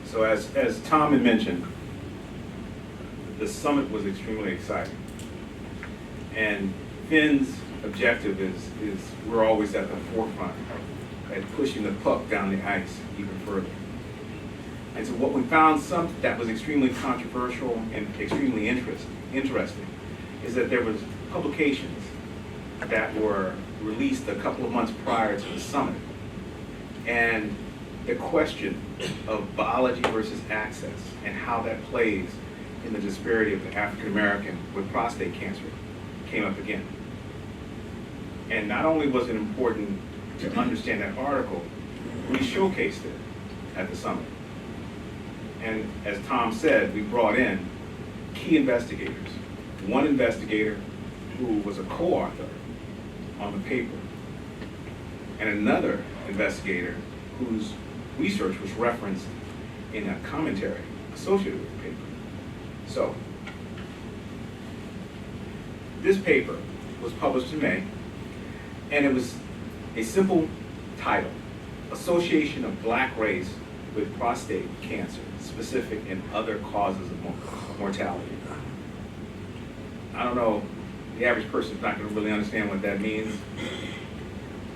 So as Tom had mentioned, the summit was extremely exciting. And PHEN's objective is we're always at the forefront at pushing the puck down the ice even further. And so what we found that was extremely controversial and extremely interesting is that there was publications that were released a couple of months prior to the summit. And the question of biology versus access and how that plays in the disparity of the African American with prostate cancer came up again. And not only was it important to understand that article, we showcased it at the summit. And as Tom said, we brought in key investigators. One investigator who was a co-author on the paper, and another investigator whose research was referenced in a commentary associated with the paper. So, this paper was published in May, and it was a simple title, Association of Black Race with Prostate Cancer, Specific and Other Causes of Mortality. I don't know, the average person is not going to really understand what that means,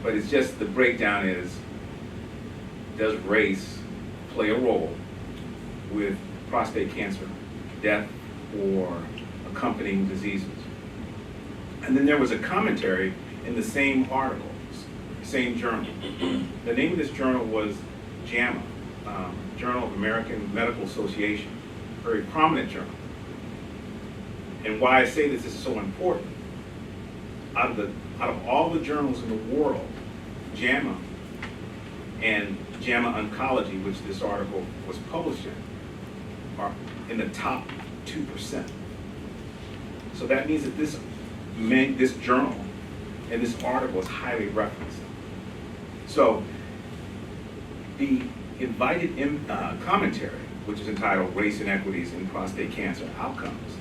but it's just the breakdown is, does race play a role with prostate cancer, death, or accompanying diseases? And then there was a commentary in the same article, same journal. The name of this journal was JAMA, Journal of American Medical Association, a very prominent journal. And why I say this is so important, out of all the journals in the world, JAMA and JAMA Oncology, which this article was published in, are in the top 2%. So that means that this journal and this article is highly referenced. So the invited commentary, which is entitled Race Inequities in Prostate Cancer Outcomes,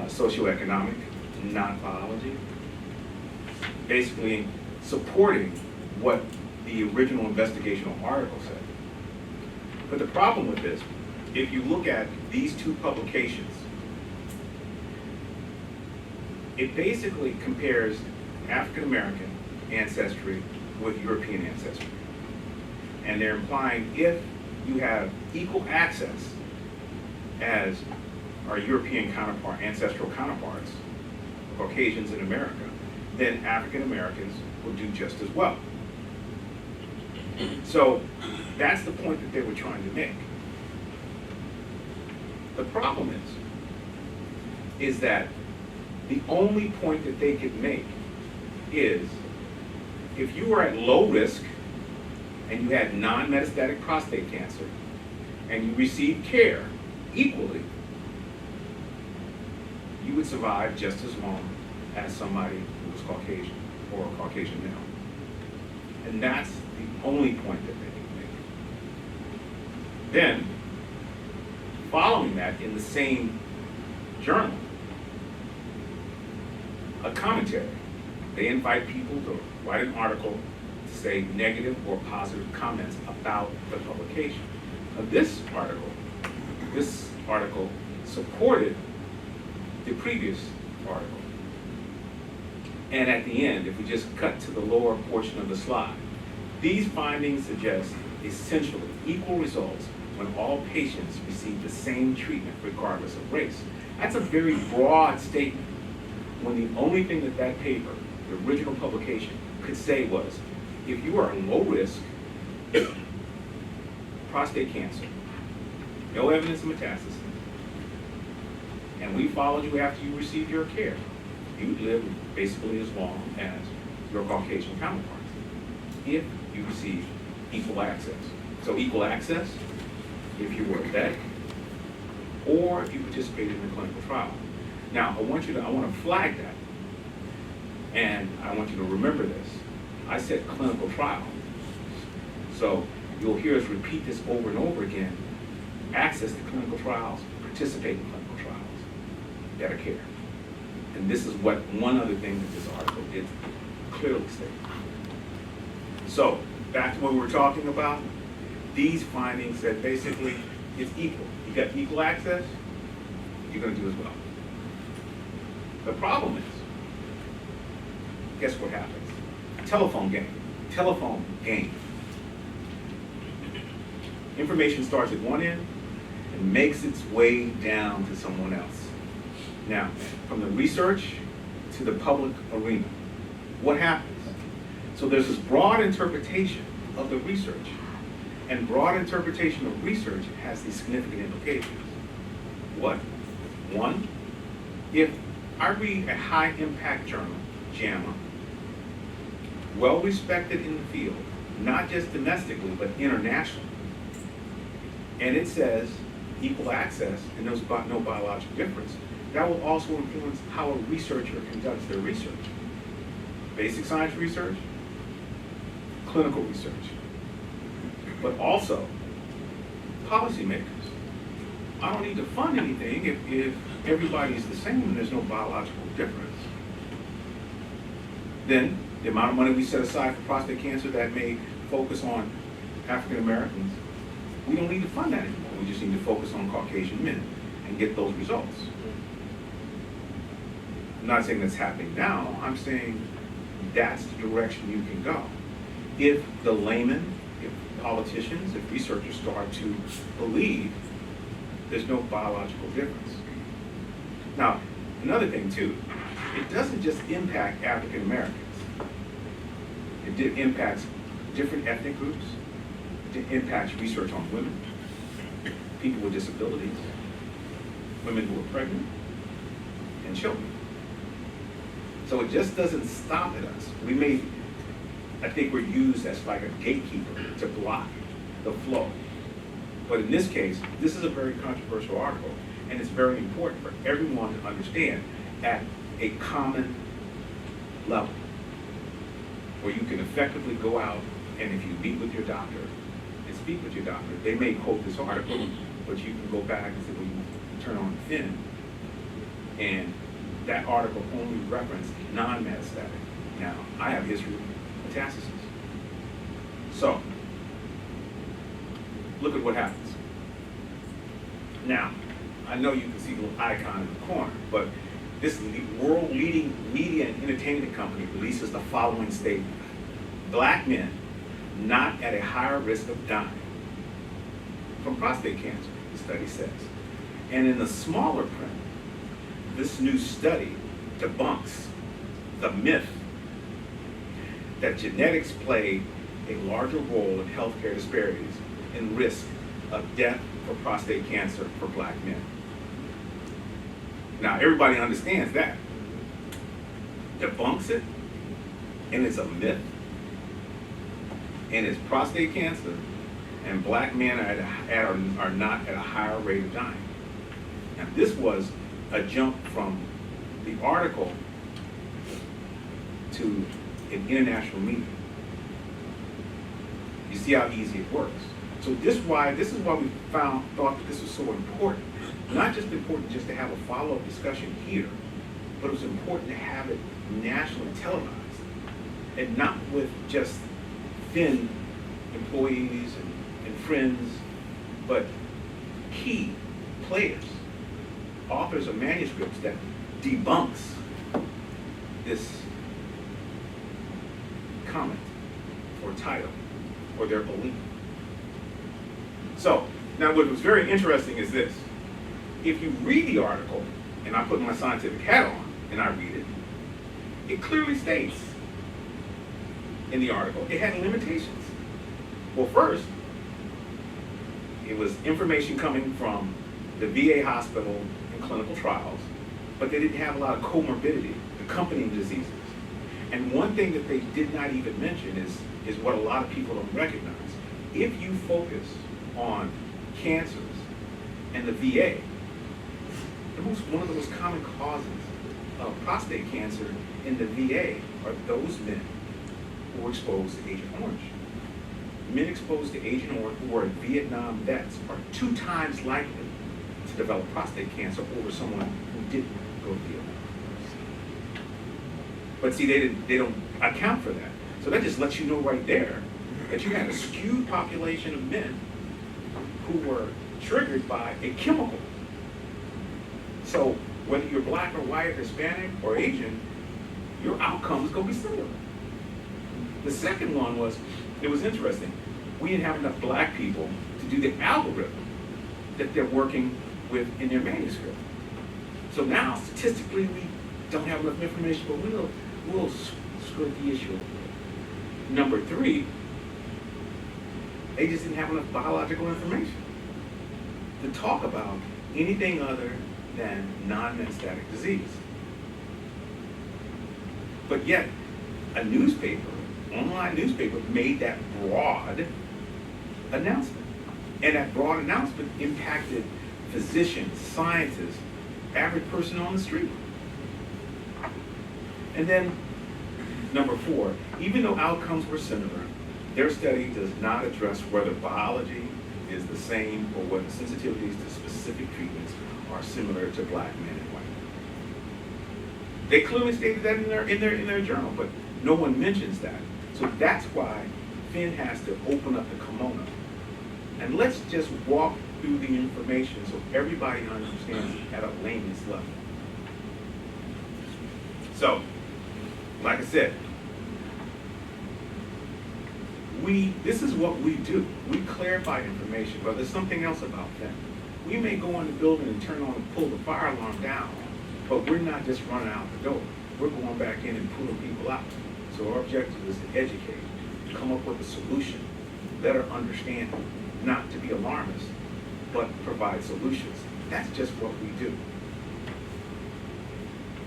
Socioeconomic, Not Biology, basically supporting what the original investigational article said. But the problem with this, if you look at these two publications, it basically compares African American ancestry with European ancestry. And they're implying if you have equal access as our European counterpart, ancestral counterparts, Caucasians in America, then African Americans will do just as well. So that's the point that they were trying to make. The problem is that the only point that they could make is if you were at low risk and you had non-metastatic prostate cancer and you received care equally, you would survive just as long as somebody who was Caucasian or a Caucasian male. And that's the only point that they can make. Then, following that, in the same journal, a commentary. They invite people to write an article to say negative or positive comments about the publication. Now, this article supported the previous article. And at the end, if we just cut to the lower portion of the slide, these findings suggest essentially equal results when all patients receive the same treatment regardless of race. That's a very broad statement, when the only thing that paper, the original publication, could say was, if you are low risk, prostate cancer, no evidence of metastasis, and we followed you after you received your care, you would live basically as long as your Caucasian counterparts, if you received equal access. So equal access, if you were a vet, or if you participated in a clinical trial. Now, I want to flag that, and I want you to remember this. I said clinical trial. So you'll hear us repeat this over and over again. Access to clinical trials, participate in clinical trials, better care. And this is one other thing that this article did clearly state. So, back to what we were talking about, these findings that basically It's equal. You got equal access, you're going to do as well. The problem is, guess what happens? Telephone game. Information starts at one end and makes its way down to someone else. Now, from the research to the public arena, what happens? So there's this broad interpretation of the research, and broad interpretation of research has these significant implications. What? One, if I read a high-impact journal, JAMA, well-respected in the field, not just domestically, but internationally, and it says equal access and there's no biological difference, that will also influence how a researcher conducts their research. Basic science research, clinical research, but also policymakers. I don't need to fund anything if everybody's the same and there's no biological difference. Then the amount of money we set aside for prostate cancer that may focus on African Americans, we don't need to fund that anymore. We just need to focus on Caucasian men and get those results. I'm not saying that's happening now. I'm saying that's the direction you can go. If the laymen, if politicians, if researchers start to believe there's no biological difference. Now, another thing too, it doesn't just impact African Americans. It impacts different ethnic groups. It impacts research on women, people with disabilities, women who are pregnant, and children. So it just doesn't stop at us. I think we're used as like a gatekeeper to block the flow. But in this case, this is a very controversial article, and it's very important for everyone to understand at a common level, where you can effectively go out, and if you meet with your doctor and speak with your doctor, they may quote this article, but you can go back and say, well, you turn on PHEN, and that article only referenced non-metastatic. Now, I have history of metastasis. So, look at what happens. Now, I know you can see the little icon in the corner, but this world-leading media and entertainment company releases the following statement. Black men not at a higher risk of dying from prostate cancer, the study says. And in the smaller print, this new study debunks the myth that genetics play a larger role in healthcare disparities and risk of death for prostate cancer for black men. Now, everybody understands that. Debunks it, and it's a myth, and it's prostate cancer, and black men are not at a higher rate of dying. Now, this was a jump from the article to an international meeting. You see how easy it works. So this is why we thought that this was so important. Not just important just to have a follow-up discussion here, but it was important to have it nationally televised, and not with just PHEN employees and friends, but key players, authors of manuscripts that debunks this comment or title or their belief. So, now what was very interesting is this. If you read the article, and I put my scientific hat on and I read it, it clearly states in the article it had limitations. Well, first, it was information coming from the VA hospital and clinical trials, but they didn't have a lot of comorbidity, accompanying diseases. And one thing that they did not even mention is what a lot of people don't recognize. If you focus on cancers and the VA, one of the most common causes of prostate cancer in the VA are those men who were exposed to Agent Orange. Men exposed to Agent Orange who are Vietnam vets are 2 times likely to develop prostate cancer over someone who didn't go to Vietnam. But see, they don't account for that. So that just lets you know right there that you had a skewed population of men who were triggered by a chemical. So whether you're black or white, Hispanic or Asian, your outcome is going to be similar. The second one was, it was interesting. We didn't have enough black people to do the algorithm that they're working with in their manuscript. So now, statistically, we don't have enough information, but we'll skirt the issue. Number three, they just didn't have enough biological information to talk about anything other than non-metastatic disease. But yet, a newspaper, online newspaper, made that broad announcement. And that broad announcement impacted physicians, scientists, average person on the street. And then, number four, even though outcomes were similar, their study does not address whether biology is the same or whether sensitivities to specific treatments are similar to black men and white. They clearly stated that in their journal, but no one mentions that. So that's why PHEN has to open up the kimono. And let's just walk through the information so everybody understands at a layman's level. So, like I said, this is what we do. We clarify information, but there's something else about that. We may go in the building and turn on and pull the fire alarm down, but we're not just running out the door. We're going back in and pulling people out. So our objective is to educate, to come up with a solution, better understand, not to be alarmist, but provide solutions. That's just what we do.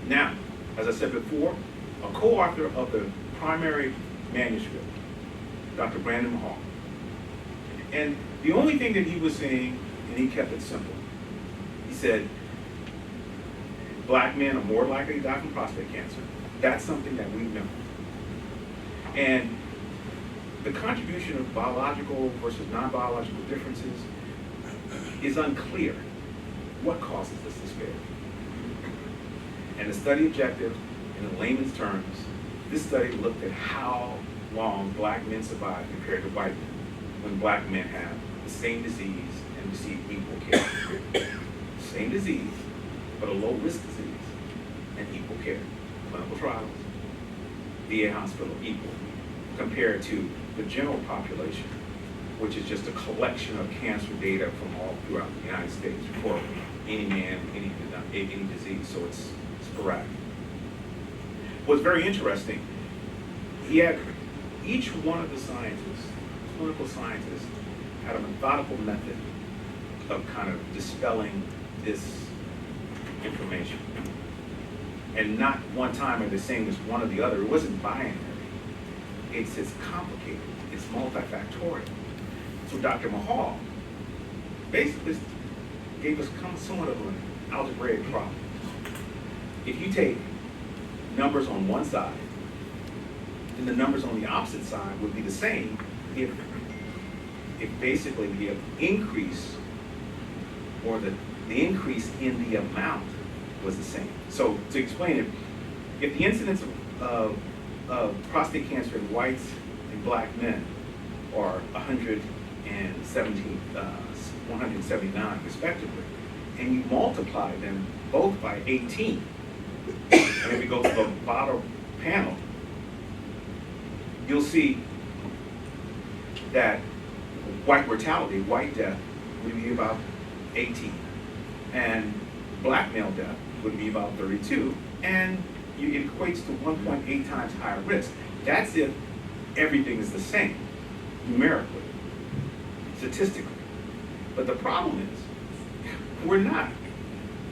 Now, as I said before, a co-author of the primary manuscript, Dr. Brandon Mahal. And the only thing that he was saying, and he kept it simple, he said, black men are more likely to die from prostate cancer. That's something that we know. And the contribution of biological versus non-biological differences is unclear. What causes this disparity? And the study objective, in layman's terms, this study looked at how long black men survive compared to white men when black men have the same disease and receive equal care. Same disease, but a low-risk disease and equal care. Clinical trials, VA hospital equal, compared to the general population, which is just a collection of cancer data from all throughout the United States for any man, any disease, so it's sporadic. What's very interesting, he had each one of the scientists, clinical scientists, had a methodical method of kind of dispelling this information. And not one time are they saying it's one or the other. It wasn't binary. It's complicated. It's multifactorial. So Dr. Mahal basically gave us somewhat of an algebraic problem. If you take numbers on one side, then the numbers on the opposite side would be the same if basically the increase or the increase in the amount was the same. So to explain it, if the incidence of prostate cancer in whites and black men are 179 respectively, and you multiply them both by 18, and if we go to the bottom panel, you'll see that white mortality, white death, would be about 18, and black male death would be about 32, and it equates to 1.8 times higher risk. That's if everything is the same, numerically, statistically. But the problem is, we're not.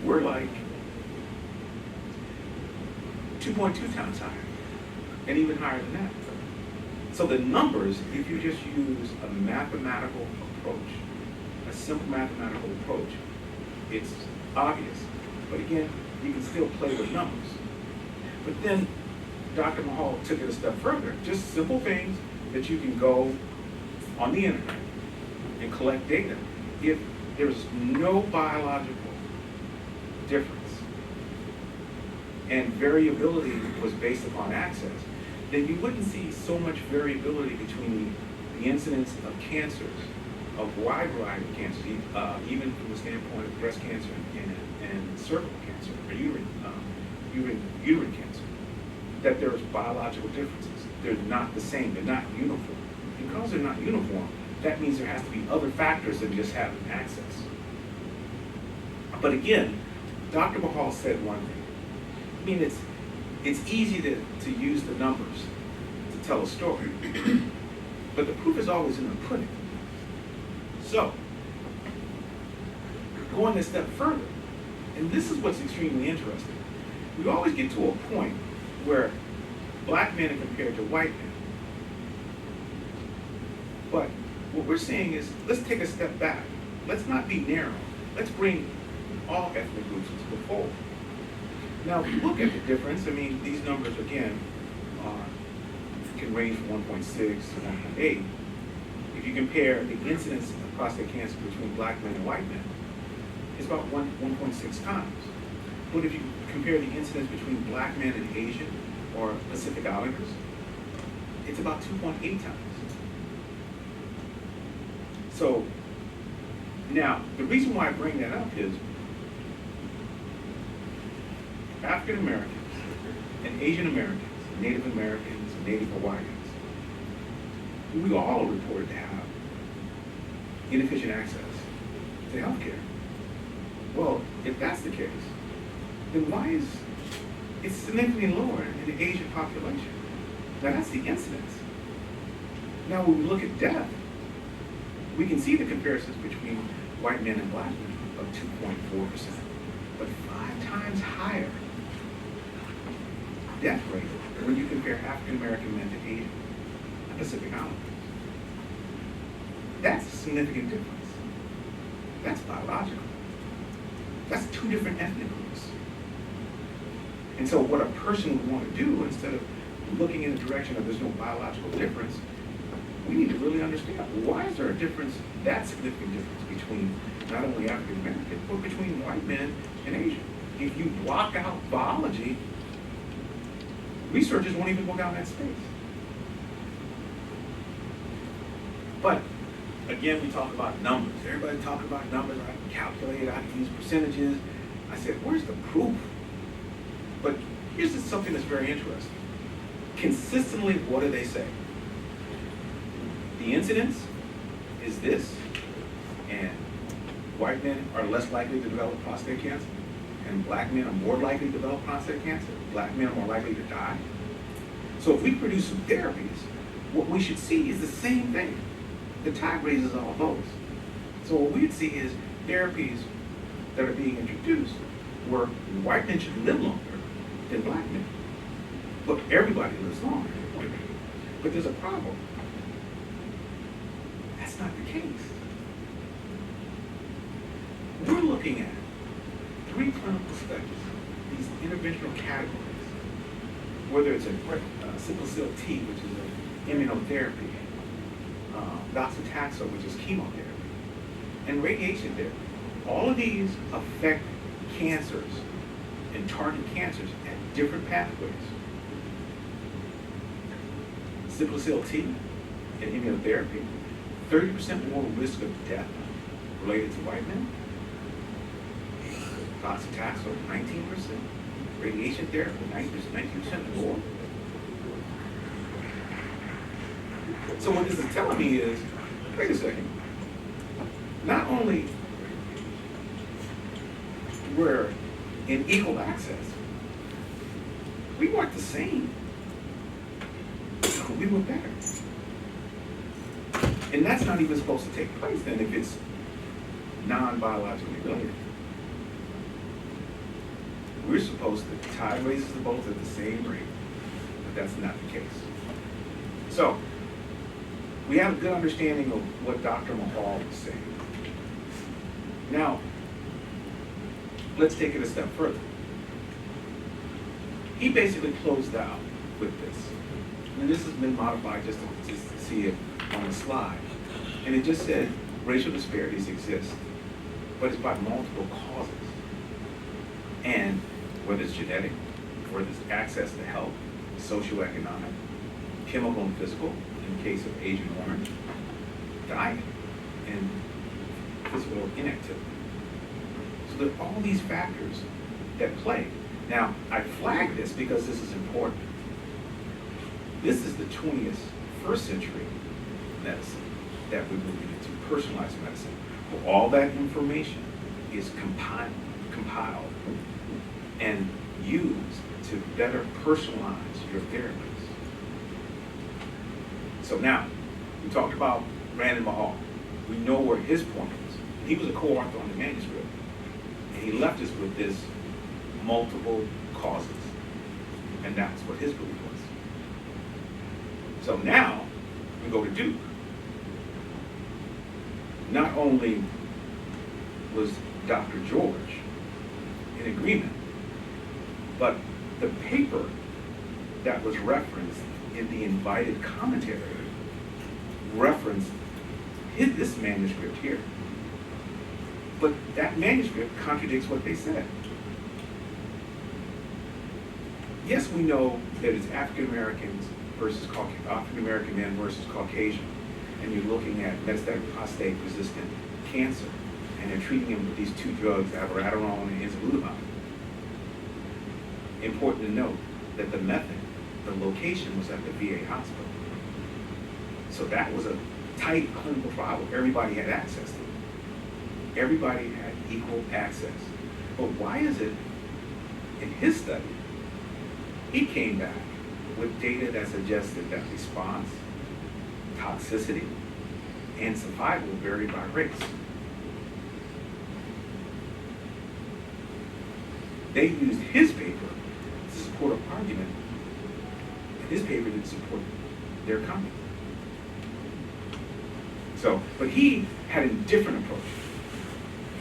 We're like 2.2 times higher, and even higher than that. So the numbers, if you just use a mathematical approach, a simple mathematical approach, it's obvious. But again, you can still play with numbers. But then Dr. Mahal took it a step further. Just simple things that you can go on the internet and collect data. If there's no biological difference and variability was based upon access, then you wouldn't see so much variability between the incidence of cancers a wide variety of cancers, even from the standpoint of breast cancer and cervical cancer, or uterine cancer, that there's biological differences. They're not the same, they're not uniform. Because they're not uniform, that means there has to be other factors than just having access. But again, Dr. Mahal said one thing. I mean, it's easy to use the numbers to tell a story, but the proof is always in the pudding. So, going a step further, and this is what's extremely interesting, we always get to a point where black men are compared to white men. But what we're saying is, let's take a step back. Let's not be narrow. Let's bring all ethnic groups into the fold. Now, if you look at the difference, I mean, these numbers, again, can range from 1.6 to 1.8. If you compare the incidence of prostate cancer between black men and white men, it's about 1.6 times. But if you compare the incidence between black men and Asian or Pacific Islanders, it's about 2.8 times. So, now, the reason why I bring that up is African Americans and Asian Americans, Native Americans, and Native Hawaiians, we all are reported to have inefficient access to health care. Well, if that's the case, then why is it significantly lower in the Asian population? Now that's the incidence. Now when we look at death, we can see the comparisons between white men and black men of 2.4%, but 5 times higher death rate when you compare African American men to Asian and Pacific Islanders. That's a significant difference. That's biological. That's 2 different ethnic groups. And so what a person would want to do, instead of looking in the direction of there's no biological difference, we need to really understand, why is there a difference, that significant difference between not only African American, but between white men and Asian? If you block out biology, researchers won't even go down that space. But again, we talk about numbers. Everybody talk about numbers. I can calculate it, I can use percentages. I said, where's the proof? But here's just something that's very interesting. Consistently, what do they say? The incidence is this, and white men are less likely to develop prostate cancer, and black men are more likely to develop prostate cancer. Black men are more likely to die. So if we produce some therapies, what we should see is the same thing. The tide raises all boats. So what we'd see is therapies that are being introduced where white men should live longer than black men. But everybody lives longer. But there's a problem. That's not the case. We're looking at 3 clinical studies, these interventional categories, whether it's a sickle cell T, which is an immunotherapy, docetaxel, which is chemotherapy, and radiation therapy. All of these affect cancers and target cancers at different pathways. Sickle cell T and immunotherapy, 30% more risk of death related to white men. Docetaxel, 19%. Radiation therapy, 19% more. So what this is telling me is, wait a second, not only we're in equal access, we weren't the same, we were better. And that's not even supposed to take place then if it's non-biologically related. We're supposed to, the tide raises the boats at the same rate, but that's not the case. So, we have a good understanding of what Dr. Mahal was saying. Now, let's take it a step further. He basically closed out with this. And this has been modified just to see it on the slide. And it just said racial disparities exist, but it's by multiple causes. And whether it's genetic, whether it's access to health, socioeconomic, chemical and physical, in the case of Agent Orange, diet, and physical inactivity. So there are all these factors that play. Now, I flag this because this is important. This is the 21st century medicine that we're moving into, personalized medicine, where all that information is compiled and used to better personalize your therapies. So now, we talked about Randall Mahal. We know where his point is. He was a co-author on the manuscript, and he left us with this multiple causes, and that's what his belief was. So now, we go to Duke. Not only was Dr. George in agreement, but the paper that was referenced in the invited commentary referenced this manuscript here. But that manuscript contradicts what they said. Yes, we know that it's African Americans versus African American men versus Caucasian, and you're looking at metastatic prostate resistant cancer, and they're treating him with these two drugs, abiraterone and enzalutamide. Important to note that the method, the location was at the VA hospital. So that was a tight clinical trial where everybody had access to it. Everybody had equal access. But why is it in his study, he came back with data that suggested that response, toxicity, and survival varied by race? They used his paper to support an argument, and his paper didn't support their comment. So, but he had a different approach.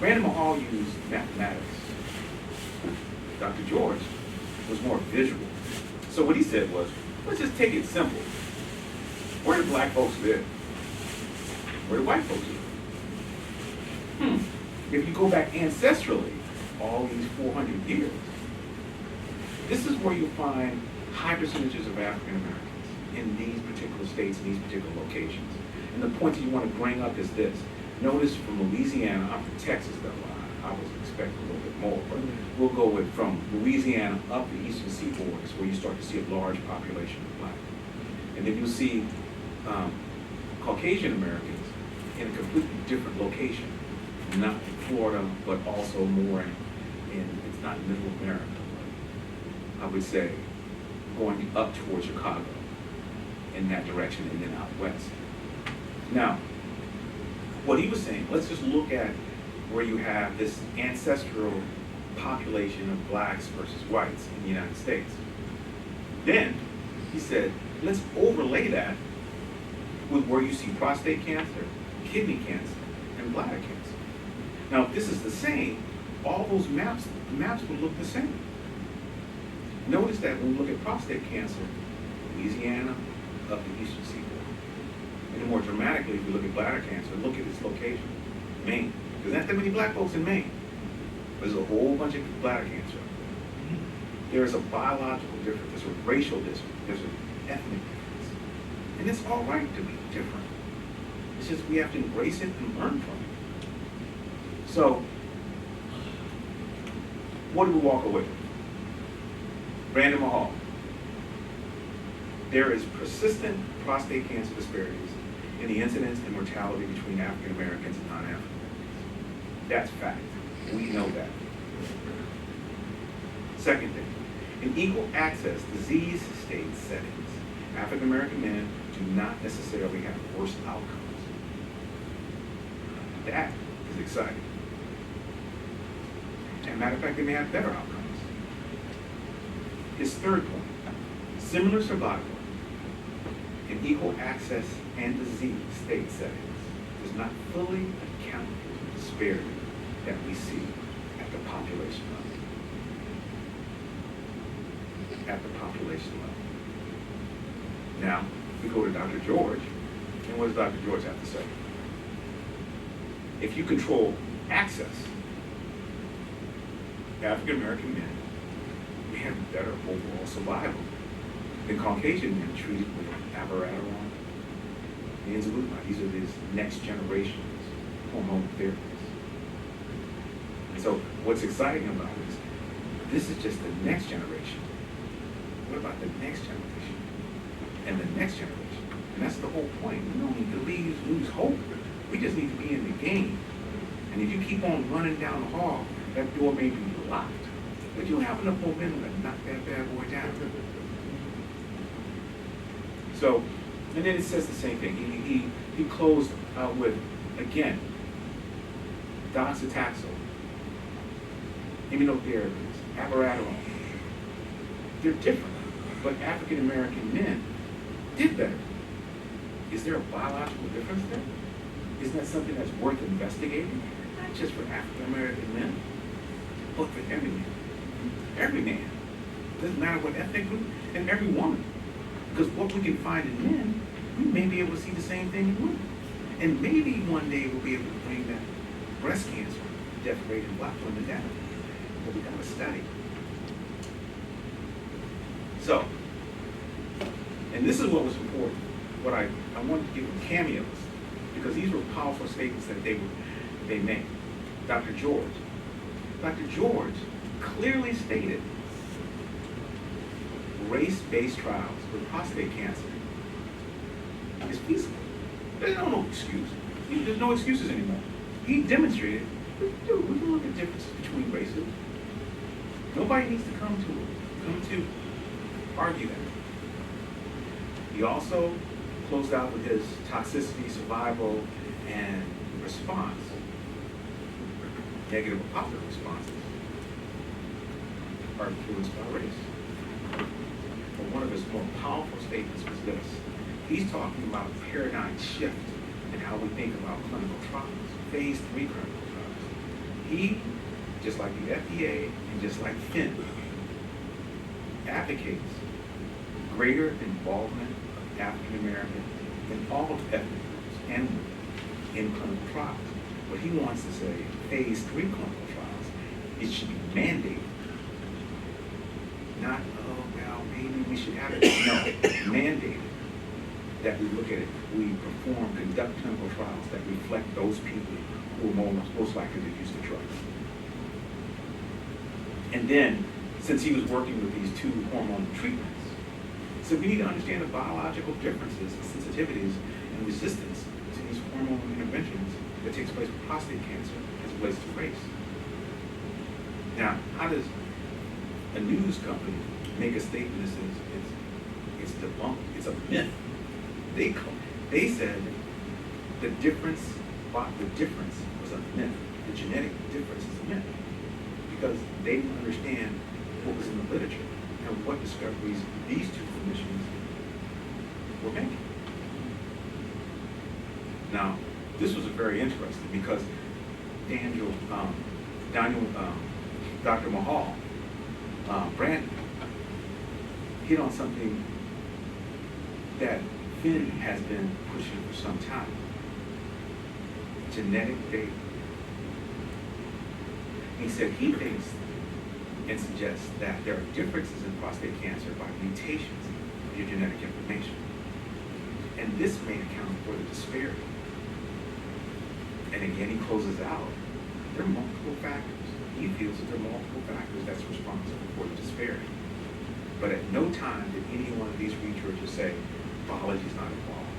Randall Mahal used mathematics. Dr. George was more visual. So what he said was, let's just take it simple. Where do black folks live? Where do white folks live? If you go back ancestrally, all these 400 years, this is where you'll find high percentages of African Americans in these particular states, in these particular locations. And the point that you want to bring up is this. Notice from Louisiana, I'm from Texas though, I was expecting a little bit more, but we'll go with from Louisiana up the eastern seaboard is where you start to see a large population of black. And then you'll see Caucasian Americans in a completely different location, not in Florida, but also more in it's not middle America, but I would say going up towards Chicago in that direction and then out west. Now, what he was saying, let's just look at where you have this ancestral population of blacks versus whites in the United States. Then, he said, let's overlay that with where you see prostate cancer, kidney cancer, and bladder cancer. Now, if this is the same, all those maps would look the same. Notice that when we look at prostate cancer, Louisiana, up the eastern seaboard. And more dramatically, if you look at bladder cancer, look at its location, Maine. There's not that many black folks in Maine. There's a whole bunch of bladder cancer. There's a biological difference, there's a racial difference, there's an ethnic difference. And it's all right to be different. It's just we have to embrace it and learn from it. So, what do we walk away with? Randall Mahal. There is persistent prostate cancer disparities in the incidence and mortality between African Americans and non-African Americans. That's fact. We know that. Second thing, in equal access disease state settings, African American men do not necessarily have worse outcomes. That is exciting. And matter of fact, they may have better outcomes. His third point, similar survival in equal access and disease state settings does not fully account for the disparity that we see at the population level. At the population level. Now, we go to Dr. George, and what does Dr. George have to say? If you control access, African American men may have better overall survival than Caucasian men treated with abiraterone and enzalutamide. These are these next generations hormone therapies. And so what's exciting about it is this is just the next generation. What about the next generation? And the next generation? And that's the whole point. We don't need to lose hope. We just need to be in the game. And if you keep on running down the hall, that door may be locked. But you'll have enough momentum to knock that bad boy down. So, and then it says the same thing. He closed out with, again, doxycycline, immunotherapies, abiraterone. They're different, but African American men did better. Is there a biological difference there? Isn't that something that's worth investigating? Not just for African American men, but for every man. Every man. Doesn't matter what ethnic group, and every woman. Because what we can find in men, we may be able to see the same thing in women. And maybe one day we'll be able to bring that breast cancer death rate in black women down. But we got to study. So, and this is what was important. What I wanted to give them cameos, because these were powerful statements that they made. Dr. George clearly stated race-based trials with prostate cancer is feasible. There's no excuse. There's no excuses anymore. He demonstrated, dude, we can look at differences between races. Nobody needs to come to argue that. He also closed out with his toxicity, survival, and response, negative or positive responses, are influenced by race. But one of his more powerful statements was this. He's talking about a paradigm shift in how we think about clinical trials, phase 3 clinical trials. He, just like the FDA and just like PHEN, advocates greater involvement of African Americans in all ethnic groups and women in clinical trials. What he wants to say, phase 3 clinical trials, it should be mandated. Not, oh, well, maybe we should have it. No, mandated. That we look at it, we conduct clinical trials that reflect those people who are most likely to use the drug. And then, since he was working with these 2 hormone treatments, so we need to understand the biological differences, sensitivities, and resistance to these hormone interventions that takes place with prostate cancer as it relates to race. Now, how does a news company make a statement that says it's debunked, it's a myth? They said the difference was a myth. The genetic difference is a myth because they didn't understand what was in the literature and what discoveries these 2 clinicians were making. Now, this was very interesting because Dr. Mahal Brandon hit on something that PHEN has been pushing for some time. Genetic data. He said he thinks and suggests that there are differences in prostate cancer by mutations of your genetic information. And this may account for the disparity. And again, he closes out. There are multiple factors. He feels that there are multiple factors that's responsible for the disparity. But at no time did any one of these researchers say, biology is not involved.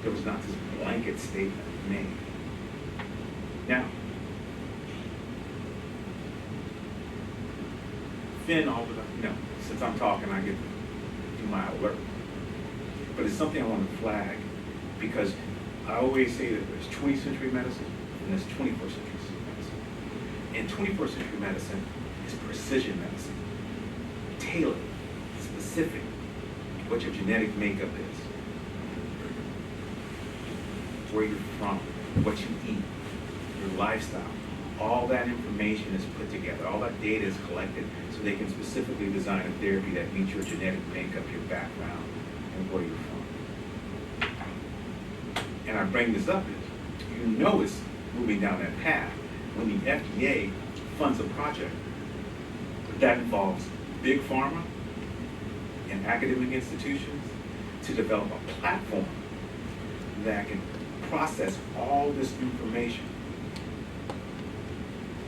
There was not this blanket statement made. Now, PHEN, since I'm talking, I get to do my alert. But it's something I want to flag because I always say that there's 20th century medicine and there's 21st century medicine. And 21st century medicine is precision medicine, tailored, specific, what your genetic makeup is, where you're from, what you eat, your lifestyle. All that information is put together. All that data is collected so they can specifically design a therapy that meets your genetic makeup, your background, and where you're from. And I bring this up is, you know it's moving down that path when the FDA funds a project that involves big pharma and academic institutions to develop a platform that can process all this information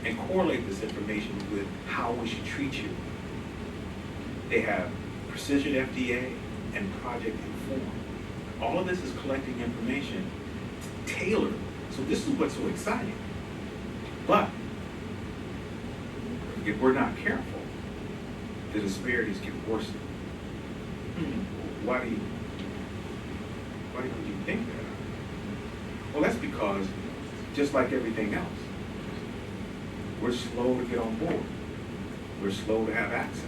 and correlate this information with how we should treat you. They have Precision FDA and Project Inform. All of this is collecting information tailored. So this is what's so exciting. But if we're not careful, the disparities get worse. Why do you think that? Well, that's because, just like everything else, we're slow to get on board. We're slow to have access.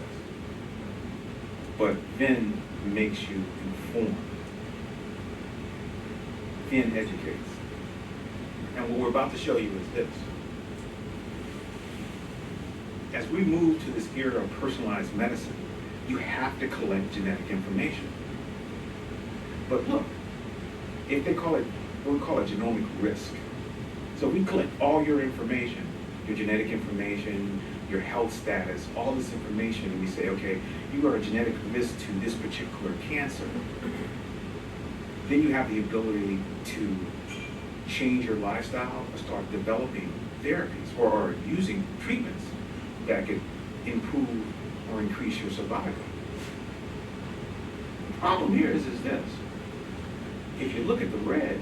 But PHEN makes you informed. PHEN educates. And what we're about to show you is this. As we move to this era of personalized medicine, you have to collect genetic information. But look, if they call it, we call it genomic risk. So we collect all your information, your genetic information, your health status, all this information, and we say, okay, you are a genetic risk to this particular cancer. Then you have the ability to change your lifestyle or start developing therapies or using treatments that could improve or increase your survival. The problem here is this. If you look at the red,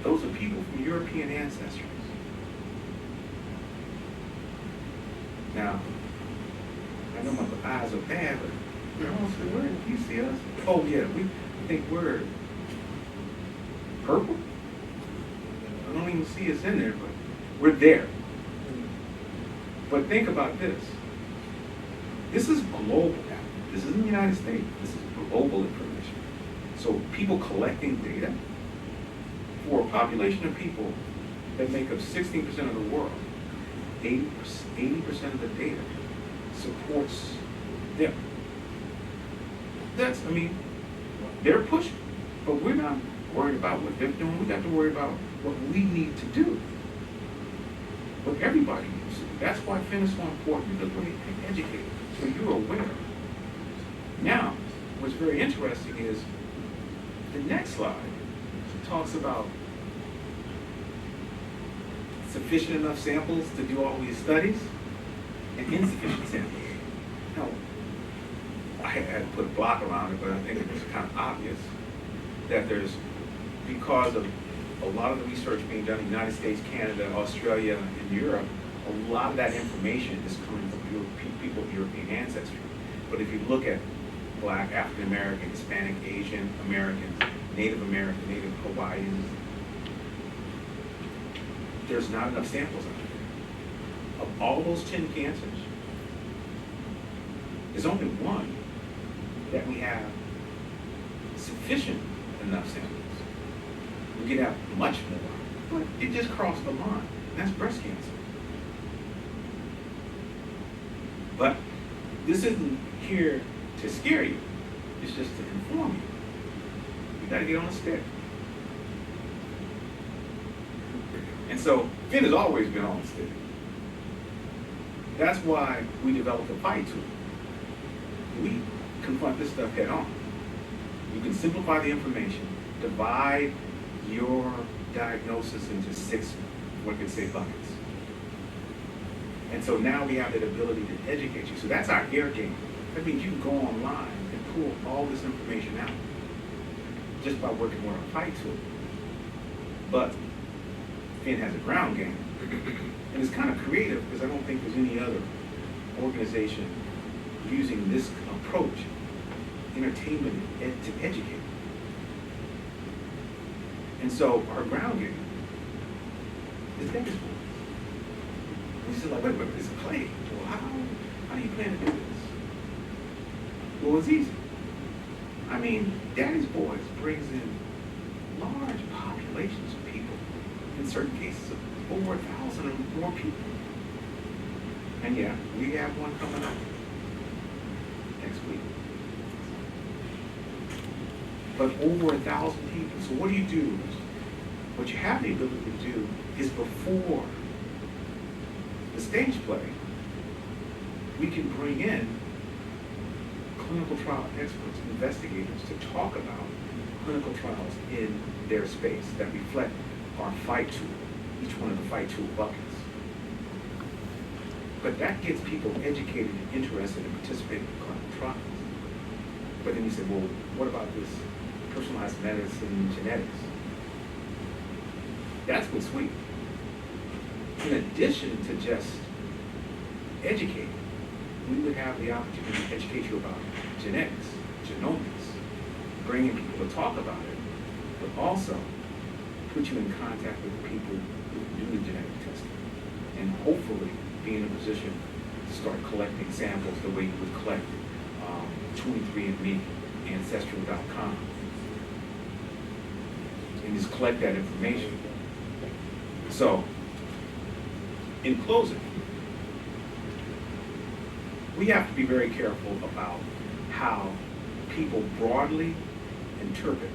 those are people from European ancestors. Now, I know my eyes are bad, but you know, where do you see us? Oh yeah, we think we're purple. I don't even see us in there, but we're there. But think about this. This is global. This isn't the United States. This is global information. So people collecting data for a population of people that make up 16% of the world, 80% of the data supports them. That's, I mean, they're pushing, but we're not worried about what they're doing. We got to worry about what we need to do. What everybody needs to do. That's why PHEN is so important, because we're educated, so you're aware. Now, what's very interesting is the next slide talks about sufficient enough samples to do all these studies and insufficient samples. Now, I had to put a block around it, but I think it was kind of obvious that there's, because of a lot of the research being done in the United States, Canada, Australia, and Europe, a lot of that information is coming from people of European ancestry. But if you look at Black, African American, Hispanic, Asian Americans, Native American, Native Hawaiians, there's not enough samples out there. Of all those 10 cancers, there's only one that we have sufficient enough samples. We could have much more, but it just crossed the line, and that's breast cancer. But this isn't here to scare you, it's just to inform you. You gotta get on a stick. And so, PHEN has always been on a stick. That's why we developed a fight tool. We confront this stuff head on. You can simplify the information, divide your diagnosis into 6, one could say, buckets. And so now we have that ability to educate you. So that's our air game. That means you can go online and pull all this information out just by working with a fight tool. But PHEN has a ground game. And it's kind of creative because I don't think there's any other organization using this approach, entertainment, to educate. And so our ground game is Vegas. And you say, like, wait, it's a play. Well, how do you plan to do this? Well, it's easy. I mean, Daddy's Boys brings in large populations of people, in certain cases, over 1,000 or more people. And yeah, we have one coming up next week. But over 1,000 people. So what do you do? What you have the ability to do is before the stage play, we can bring in clinical trial experts, investigators to talk about clinical trials in their space that reflect our fight tool, each one of the fight tool buckets. But that gets people educated and interested in participating in clinical trials. But then you say, well, what about this personalized medicine genetics? That's what's sweet. In addition to just educating, we would have the opportunity to educate you about genetics, genomics, bringing people to talk about it, but also put you in contact with the people who do the genetic testing, and hopefully be in a position to start collecting samples the way you would collect 23andMe, Ancestral.com, and just collect that information. So, in closing, we have to be very careful about how people broadly interpret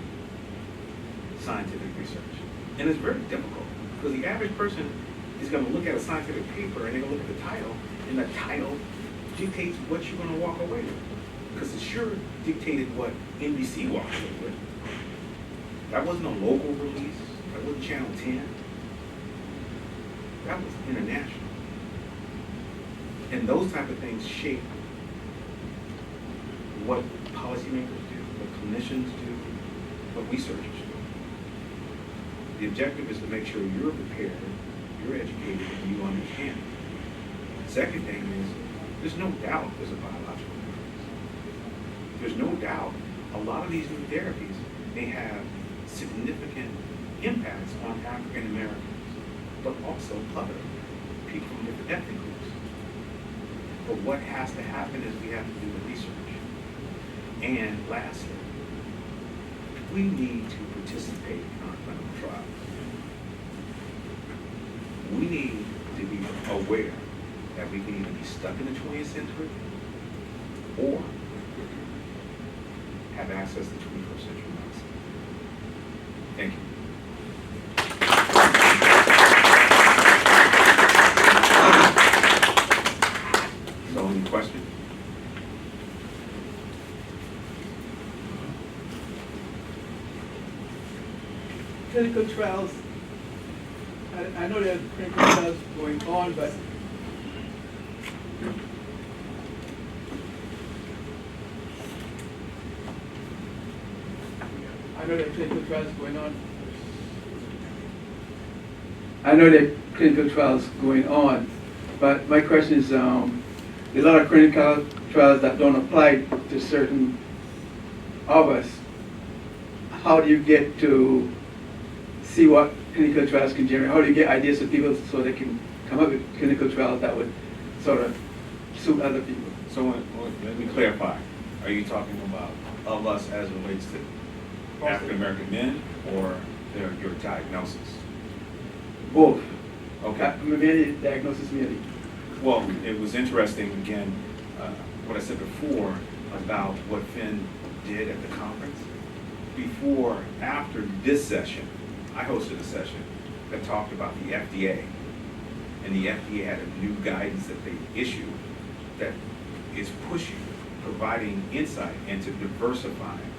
scientific research. And it's very difficult, because the average person is going to look at a scientific paper and they're going to look at the title, and the title dictates what you're going to walk away with. Because it sure dictated what NBC walked away with. That wasn't a local release. That wasn't Channel 10. That was international. And those type of things shape what policymakers do, what clinicians do, what researchers do. The objective is to make sure you're prepared, you're educated, and you understand. The second thing is, there's no doubt there's a biological difference. There's no doubt a lot of these new therapies may have significant impacts on African Americans, but also other people from different ethnic groups. But what has to happen is we have to do the research. And lastly, we need to participate in our clinical trials. We need to be aware that we can either be stuck in the 20th century or have access to 21st century medicine. Thank you. So, any questions? Clinical trials, I know there are clinical trials going on, but I know there are clinical trials going on. I know there are clinical trials going on, but my question is, a lot of clinical trials that don't apply to certain of us. How do you get to see what clinical trials can generate? How do you get ideas to people so they can come up with clinical trials that would sort of suit other people? So let me clarify. Are you talking about of us as relates to African American men, or your diagnosis? Both. Okay. Maybe diagnosis, maybe. Well, it was interesting, again, what I said before about what PHEN did at the conference. After this session, I hosted a session that talked about the FDA. And the FDA had a new guidance that they issued that is pushing, providing insight into diversifying,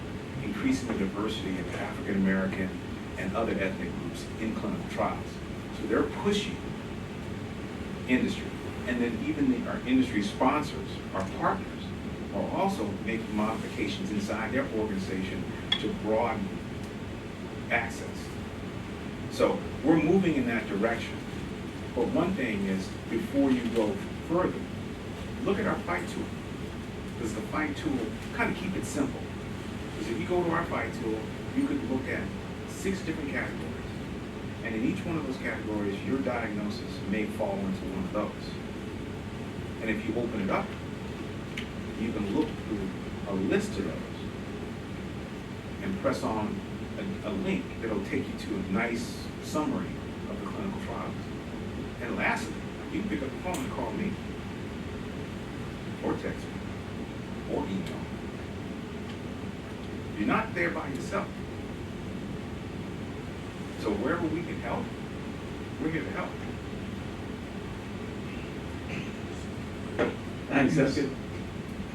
increasing the diversity of African American and other ethnic groups in clinical trials. So they're pushing industry. And then even our industry sponsors, our partners, are also making modifications inside their organization to broaden access. So we're moving in that direction. But one thing is, before you go further, look at our fight tool. Because the fight tool, kind of keep it simple. Because if you go to our fight tool, you could look at 6 different categories. And in each one of those categories, your diagnosis may fall into one of those. And if you open it up, you can look through a list of those and press on a link that'll take you to a nice summary of the clinical trials. And lastly, you can pick up the phone and call me, or text me, or email me. You're not there by yourself. So wherever we can help, we're here to help. Thanks, that's good.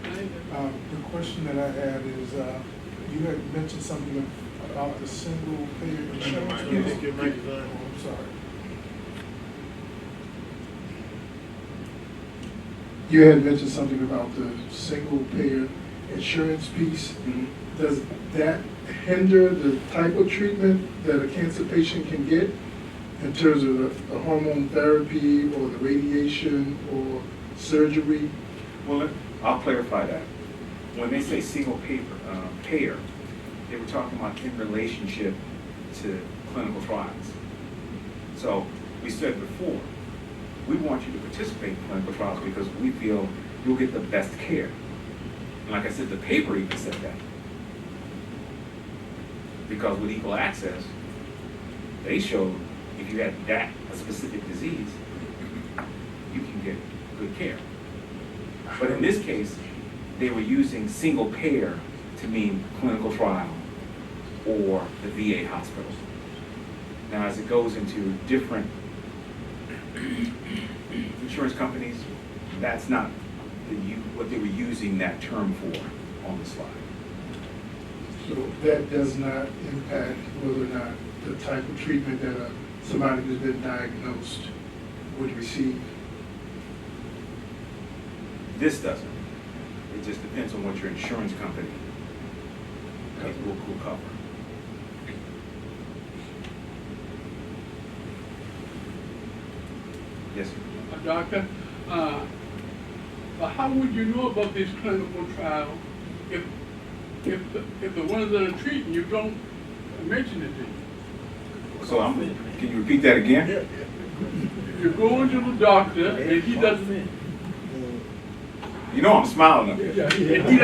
The question that I had is, you had mentioned something about the single payer insurance. Yes. Your mic is on. Oh, I'm sorry. You had mentioned something about the single payer insurance piece. Mhm. Does that hinder the type of treatment that a cancer patient can get in terms of the hormone therapy or the radiation or surgery? Well, I'll clarify that. When they say single payer, they were talking about in relationship to clinical trials. So we said before, we want you to participate in clinical trials because we feel you'll get the best care. And like I said, the paper even said that. Because with equal access, they showed if you had a specific disease, you can get good care. But in this case, they were using single payer to mean clinical trial or the VA hospital. Now, as it goes into different insurance companies, that's not what they were using that term for on the slide. So that does not impact whether or not the type of treatment that somebody who's been diagnosed would receive. This doesn't. It just depends on what your insurance company will cover. Yes, sir. Doctor, but how would you know about these clinical trials if the ones that are treating you don't mention it to you? So can you repeat that again? If you're going to the doctor and he doesn't, You know I'm smiling up and here. he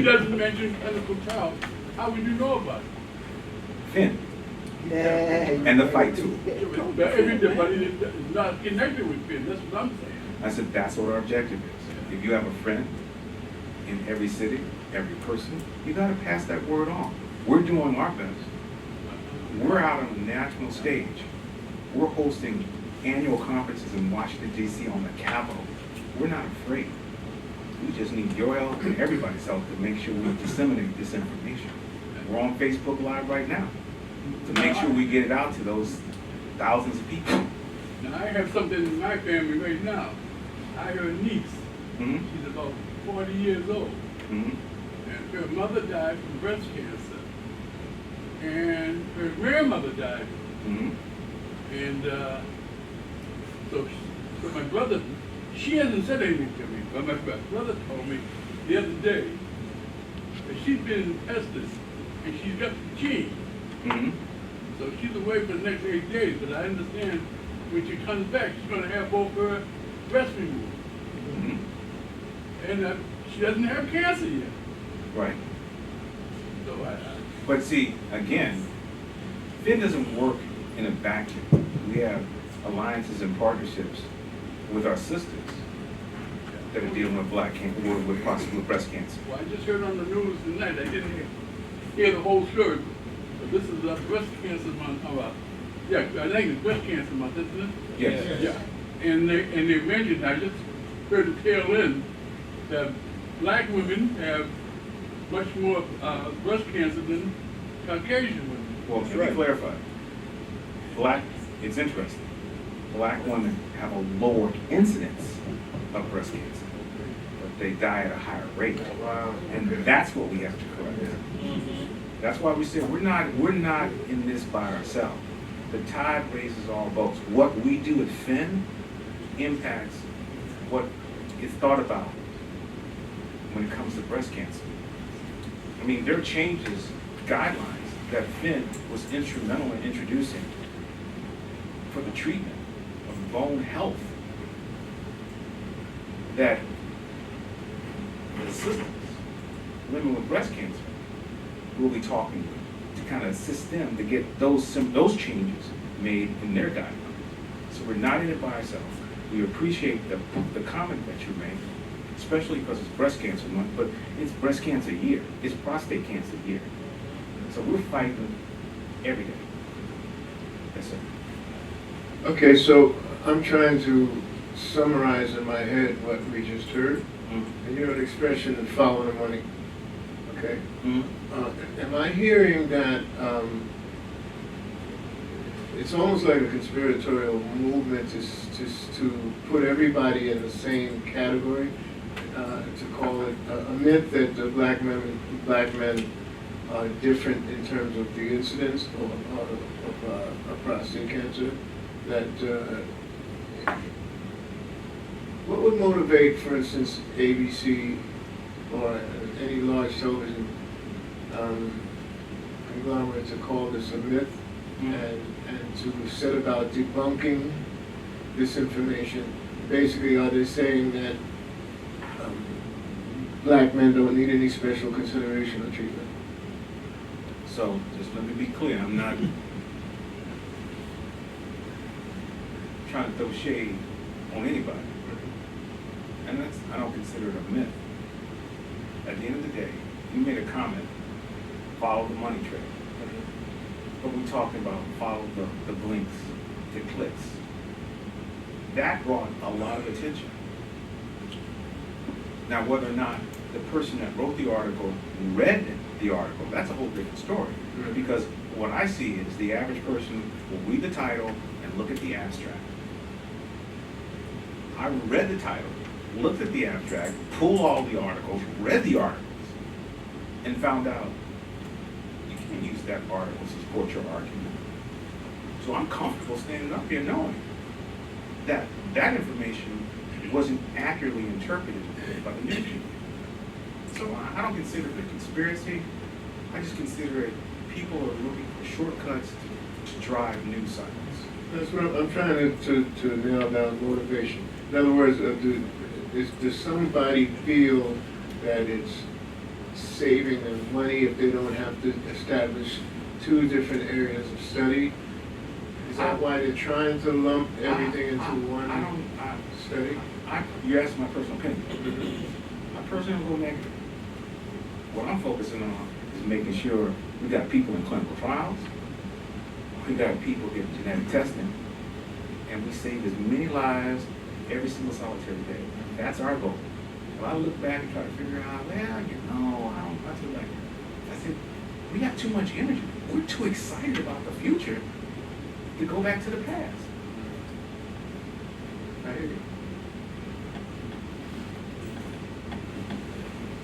doesn't mention clinical trials, how would you know about it? PHEN. And the fight tool. But everybody is not connected with PHEN, that's what I'm saying. I said, that's what our objective is. If you have a friend in every city, every person, you gotta pass that word on. We're doing our best. We're out on the national stage. We're hosting annual conferences in Washington, D.C. on the Capitol. We're not afraid. We just need your help and everybody's help to make sure we disseminate this information. We're on Facebook Live right now to make sure we get it out to those thousands of people. Now, I have something in my family right now. I have a niece. Mm-hmm. She's about 40 years old. Mm-hmm. And her mother died from breast cancer. And her grandmother died. Mm-hmm. And so my brother, she hasn't said anything to me, but my brother told me the other day that she's been tested and she's got the gene. Mm-hmm. So she's away for the next 8 days, but I understand when she comes back, she's going to have both her breasts removed. Mm-hmm. And she doesn't have cancer yet. Right. So But see, again, PHEN doesn't work in a vacuum. We have alliances and partnerships with our sisters that are dealing with with breast cancer. well, I just heard on the news tonight, I didn't hear the whole story, but this is breast cancer month. Yeah, I think it's breast cancer month, isn't it? Yes. Yeah. And they mentioned, I just heard the tail end, that black women have much more breast cancer than Caucasian women. Well, let me clarify. It's interesting. Black women have a lower incidence of breast cancer, but they die at a higher rate. Wow. And that's what we have to correct. That's why we say we're not in this by ourselves. The tide raises all boats. What we do at PHEN impacts what is thought about when it comes to breast cancer. I mean, there are changes, guidelines that PHEN was instrumental in introducing for the treatment of bone health that the sisters living with breast cancer will be talking to kind of assist them to get those changes made in their guidelines. So we're not in it by ourselves. We appreciate the comment that you made, especially because it's breast cancer month, but it's breast cancer year. It's prostate cancer year. So we're fighting every day. Yes, sir. Okay, so I'm trying to summarize in my head what we just heard. Mm-hmm. And you know the expression, and follow the money. Okay? Mm-hmm. Am I hearing that it's almost like a conspiratorial movement to put everybody in the same category? To call it a myth that the black men are different in terms of the incidence of prostate cancer? That what would motivate, for instance, ABC or any large television conglomerate to call this a myth and to set about debunking this information? Basically, are they saying that black men don't need any special consideration or treatment? So, just let me be clear, I'm not trying to throw shade on anybody. And I don't consider it a myth. At the end of the day, you made a comment, follow the money trail. But we're talking about follow the blinks, the clicks. That brought a lot of attention. Now, whether or not the person that wrote the article read the article, that's a whole different story. Because what I see is the average person will read the title and look at the abstract. I read the title, looked at the abstract, pulled all the articles, read the articles, and found out you can't use that article to support your argument. So I'm comfortable standing up here knowing that that information wasn't accurately interpreted by the news media. So I don't consider it a conspiracy. I just consider it people are looking for shortcuts to drive news cycles. That's what I'm trying to nail down motivation. In other words, does somebody feel that it's saving them money if they don't have to establish two different areas of study? Is that why they're trying to lump everything into one study? You asked my personal opinion. My personal go negative. What I'm focusing on is making sure we got people in clinical trials, we got people getting genetic testing, and we save as many lives every single solitary day. That's our goal. When I look back and try to figure out, I said, we have too much energy. We're too excited about the future to go back to the past. I hear you.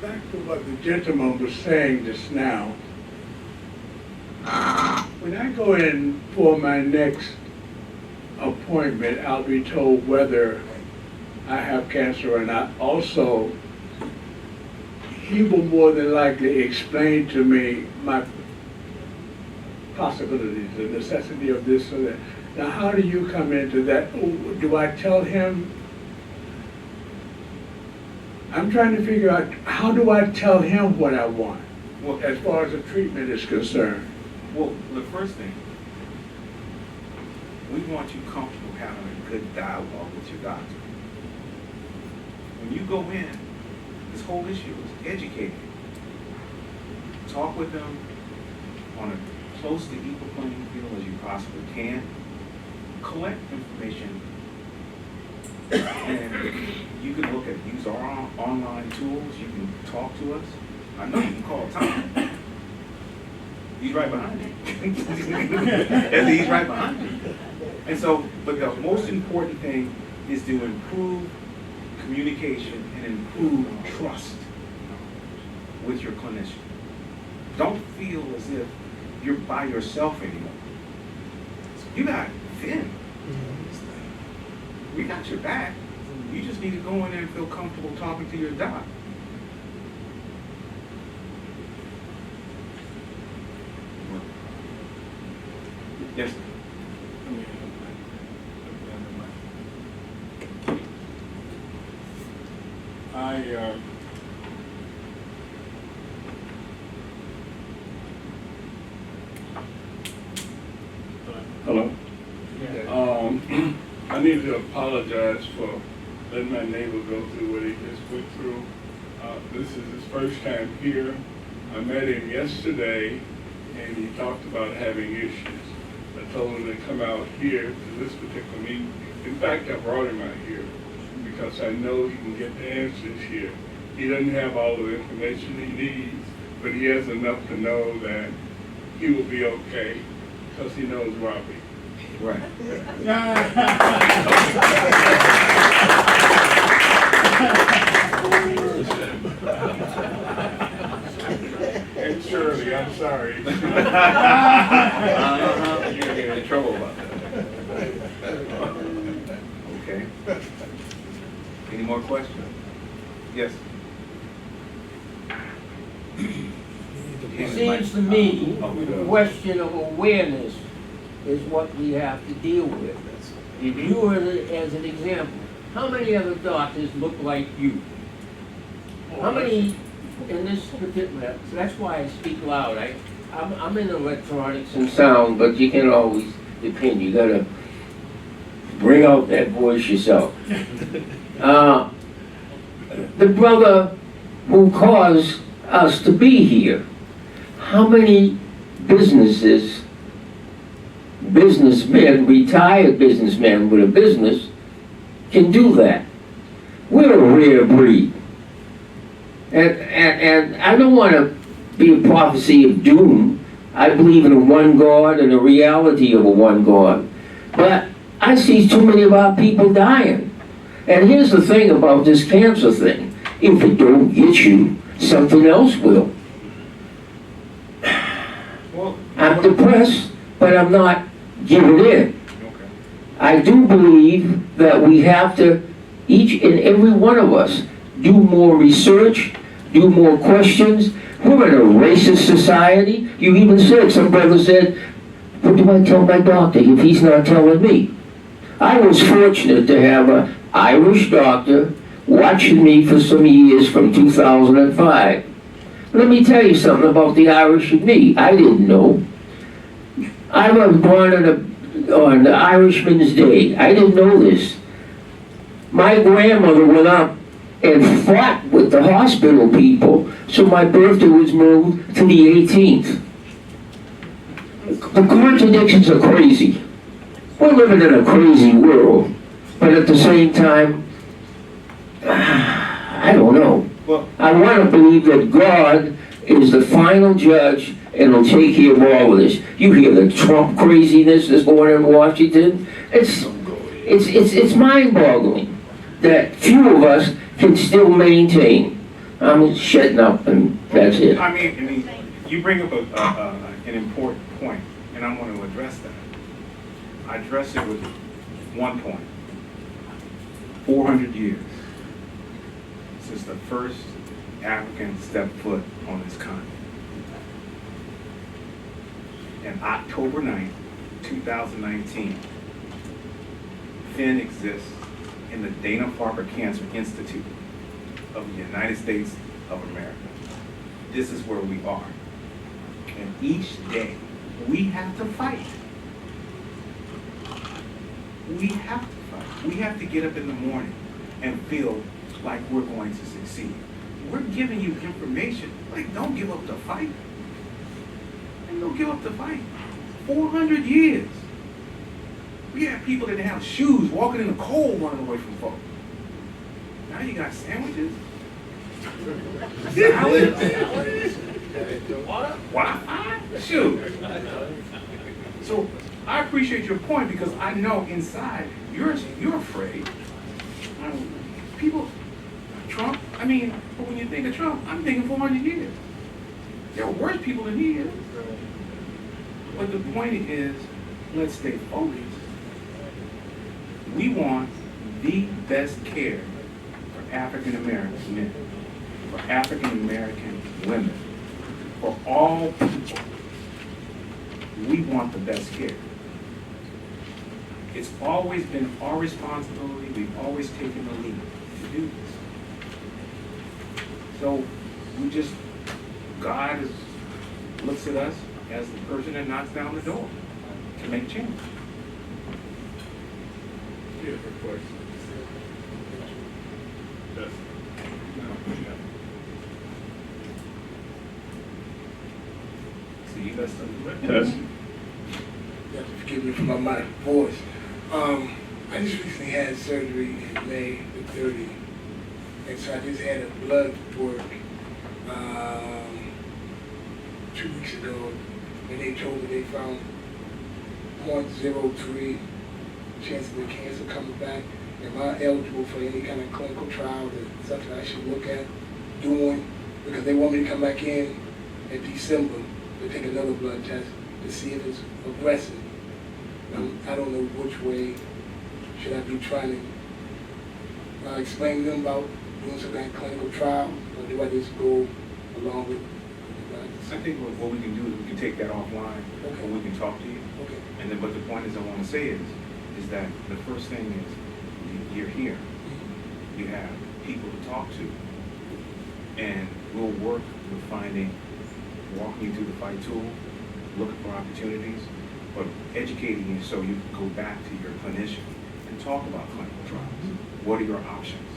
Back to what the gentleman was saying just now. When I go in for my next appointment, I'll be told whether I have cancer or not. Also, he will more than likely explain to me my possibilities, the necessity of this or that. Now, how do you come into that? Do I tell him? I'm trying to figure out, how do I tell him what I want, Well, as far as the treatment is concerned? Well, the first thing, we want you comfortable having a good dialogue with your doctor. When you go in, this whole issue is educating. Talk with them on a close to equal playing field as you possibly can. Collect information, and you can use our online tools. You can talk to us. I know you can call Tom. He's right behind you. He's right behind you. And so, but the most important thing is to improve communication and improve trust with your clinician. Don't feel as if you're by yourself anymore. You got PHEN. We got your back. You just need to go in there and feel comfortable talking to your doc. Yes. Hello? I need to apologize for letting my neighbor go through what he just went through. This is his first time here. I met him yesterday, and he talked about having issues. I told him to come out here to this particular meeting. In fact, I brought him out here because I know he can get the answers here. He doesn't have all the information he needs, but he has enough to know that he will be okay, because he knows Robbie. Right. And Shirley, I'm sorry. You're gonna get in trouble about that. Okay. Any more questions? Yes. It seems to me, the question of awareness is what we have to deal with. You as an example, how many other doctors look like you? How many in this particular, so that's why I speak loud. I'm in electronics and sound, but you can always depend. You gotta bring out that voice yourself. The brother who caused us to be here, how many businessmen, retired businessmen with a business can do that? We're a rare breed. And I don't want to be a prophecy of doom. I believe in a one God and a reality of a one God. But I see too many of our people dying. And here's the thing about this cancer thing. If it don't get you, something else will. Well, I'm depressed, but I'm not giving in. okay. I do believe that we have to, each and every one of us, do more research, do more questions. We're in a racist society. You even said, some brother said, what do I tell my doctor if he's not telling me? I was fortunate to have an Irish doctor watching me for some years from 2005. Let me tell you something about the Irish and me. I didn't know. I was born on the Irishman's Day. I didn't know this. My grandmother went up and fought with the hospital people, so my birthday was moved to the 18th. The contradictions are crazy. We're living in a crazy world, but at the same time, I don't know. Well, I want to believe that God is the final judge and will take care of all of this. You hear the Trump craziness that's going on in Washington. It's mind-boggling that few of us can still maintain. I'm shutting up, and that's it. I mean, you bring up an important point, and I want to address that. I address it with one point. 400 years since the first African stepped foot on this continent. And October 9th, 2019, PHEN exists in the Dana-Farber Cancer Institute of the United States of America. This is where we are. And each day, we have to fight. We have to fight. We have to get up in the morning and feel like we're going to succeed. We're giving you information, like don't give up the fight. And don't give up the fight. 400 years. We had people that didn't have shoes walking in the cold running away from folks. Now you got sandwiches, salads, Wi-Fi, shoes. So I appreciate your point because I know inside you're afraid. People, Trump, but when you think of Trump, I'm thinking 400 years. There are worse people than he is. But the point is, let's stay focused. We want the best care for African American men, for African American women, for all people. We want the best care. It's always been our responsibility. We've always taken the lead to do this. So God looks at us as the person that knocks down the door to make change. Here's a question. Yes. So you got something? Yes. You have to forgive me for my mic voice. I just recently had surgery in May the 30th, and so I just had a blood work. 2 weeks ago, and they told me they found 0.03 chance of the cancer coming back. Am I eligible for any kind of clinical trial or something I should look at doing? Because they want me to come back in December to take another blood test to see if it's aggressive. I don't know which way should I be trying to explain to them about doing some kind of clinical trial, or do I just go along with I think what we can do is we can take that offline, Okay. or we can talk to you. Okay. And then, but the point is, I want to say is that the first thing is, you're here. You have people to talk to. And we'll work with walking you through the fight tool, looking for opportunities, but educating you so you can go back to your clinician and talk about clinical trials. What are your options?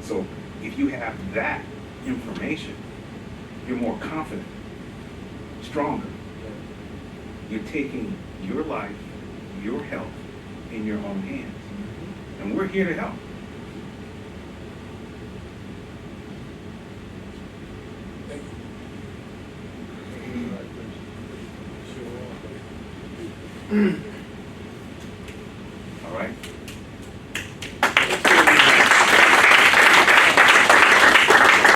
So if you have that information, you're more confident, stronger. You're taking your life, your health in your own hands. And we're here to help. Thank you.